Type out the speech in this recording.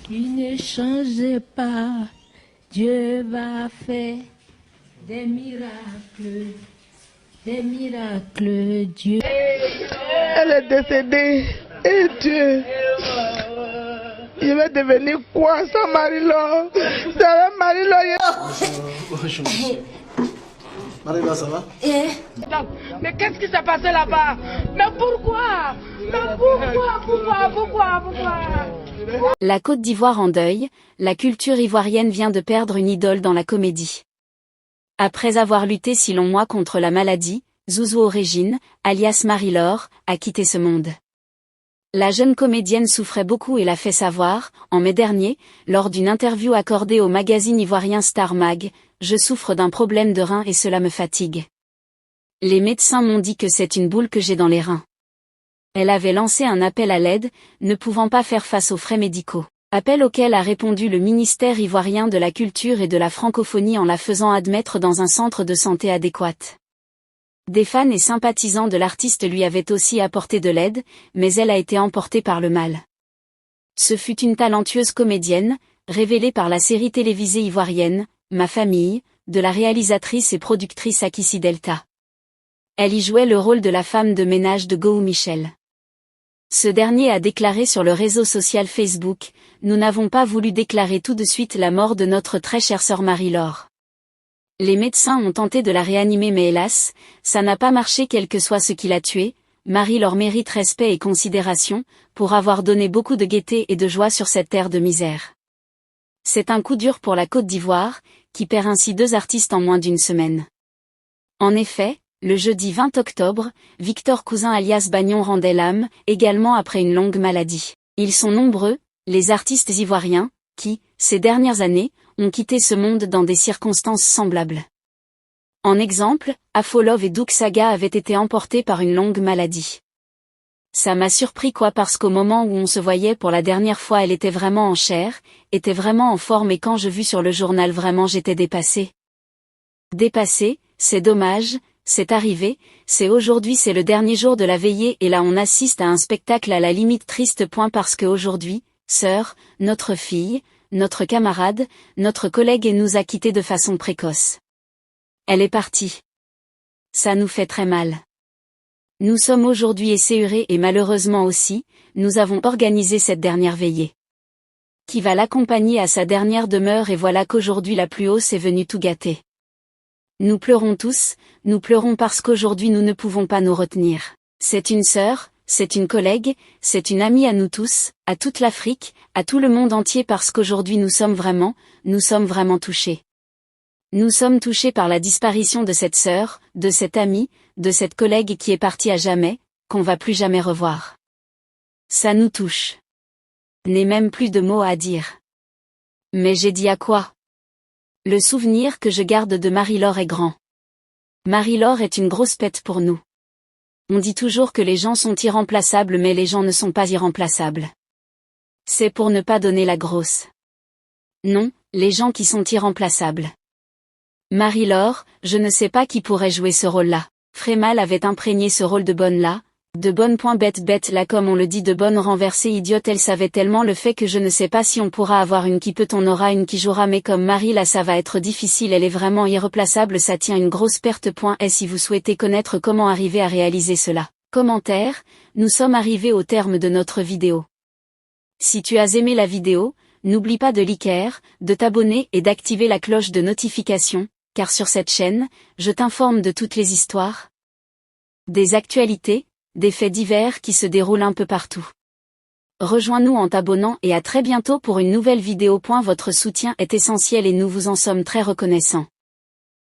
qui ne change pas. Dieu va faire des miracles, Dieu. Elle est décédée. Et Dieu, je vais devenir quoi sans Marie-Laure? Ça va, Marie-Laure. Marie-Laure, ça va? Mais qu'est-ce qui s'est passé là-bas? Mais pourquoi? Pourquoi? La Côte d'Ivoire en deuil, la culture ivoirienne vient de perdre une idole dans la comédie. Après avoir lutté si longs mois contre la maladie, Zouzou Origine, alias Marie-Laure, a quitté ce monde. La jeune comédienne souffrait beaucoup et l'a fait savoir, en mai dernier, lors d'une interview accordée au magazine ivoirien Star Mag, « Je souffre d'un problème de rein et cela me fatigue. Les médecins m'ont dit que c'est une boule que j'ai dans les reins. » Elle avait lancé un appel à l'aide, ne pouvant pas faire face aux frais médicaux. Appel auquel a répondu le ministère ivoirien de la Culture et de la Francophonie en la faisant admettre dans un centre de santé adéquat. Des fans et sympathisants de l'artiste lui avaient aussi apporté de l'aide, mais elle a été emportée par le mal. Ce fut une talentueuse comédienne, révélée par la série télévisée ivoirienne, Ma famille, de la réalisatrice et productrice Akissi Delta. Elle y jouait le rôle de la femme de ménage de Gou Michel. Ce dernier a déclaré sur le réseau social Facebook, « Nous n'avons pas voulu déclarer tout de suite la mort de notre très chère sœur Marie-Laure. Les médecins ont tenté de la réanimer mais hélas, ça n'a pas marché quel que soit ce qui l'a tuée. Marie-Laure mérite respect et considération, pour avoir donné beaucoup de gaieté et de joie sur cette terre de misère. » C'est un coup dur pour la Côte d'Ivoire, qui perd ainsi 2 artistes en moins d'une semaine. En effet, le jeudi 20 octobre, Victor Cousin alias Bagnon rendait l'âme, également après une longue maladie. Ils sont nombreux, les artistes ivoiriens, qui, ces dernières années, ont quitté ce monde dans des circonstances semblables. En exemple, Afolov et Douk Saga avaient été emportés par une longue maladie. Ça m'a surpris parce qu'au moment où on se voyait pour la dernière fois elle était vraiment en chair, était vraiment en forme et quand je vis sur le journal vraiment j'étais dépassée. Dépassée, c'est dommage, c'est arrivé, c'est aujourd'hui c'est le dernier jour de la veillée et là on assiste à un spectacle à la limite triste parce que aujourd'hui, sœur, notre fille, notre camarade, notre collègue et nous a quittés de façon précoce. Elle est partie. Ça nous fait très mal. Nous sommes aujourd'hui esséurés et malheureusement aussi, nous avons organisé cette dernière veillée. Qui va l'accompagner à sa dernière demeure et voilà qu'aujourd'hui la plus hausse est venue tout gâter. Nous pleurons tous, nous pleurons parce qu'aujourd'hui nous ne pouvons pas nous retenir. C'est une sœur, c'est une collègue, c'est une amie à nous tous, à toute l'Afrique, à tout le monde entier parce qu'aujourd'hui nous sommes vraiment touchés. Nous sommes touchés par la disparition de cette sœur, de cette amie, de cette collègue qui est partie à jamais, qu'on va plus jamais revoir. Ça nous touche. N'ai même plus de mots à dire. Mais j'ai dit à quoi? Le souvenir que je garde de Marie-Laure est grand. Marie-Laure est une grosse pète pour nous. On dit toujours que les gens sont irremplaçables mais les gens ne sont pas irremplaçables. C'est pour ne pas donner la grosse. Non, les gens qui sont irremplaçables. Marie-Laure, je ne sais pas qui pourrait jouer ce rôle-là. Frémal avait imprégné ce rôle de bonne là, de bonne bête là comme on le dit de bonne renversée idiote elle savait tellement le fait que je ne sais pas si on pourra avoir une qui peut on aura une qui jouera mais comme Marie là ça va être difficile elle est vraiment irreplaçable ça tient une grosse perte. Et si vous souhaitez connaître comment arriver à réaliser cela, commentaire, nous sommes arrivés au terme de notre vidéo. Si tu as aimé la vidéo, n'oublie pas de liker, de t'abonner et d'activer la cloche de notification, car sur cette chaîne, je t'informe de toutes les histoires, des actualités, des faits divers qui se déroulent un peu partout. Rejoins-nous en t'abonnant et à très bientôt pour une nouvelle vidéo. Votre soutien est essentiel et nous vous en sommes très reconnaissants.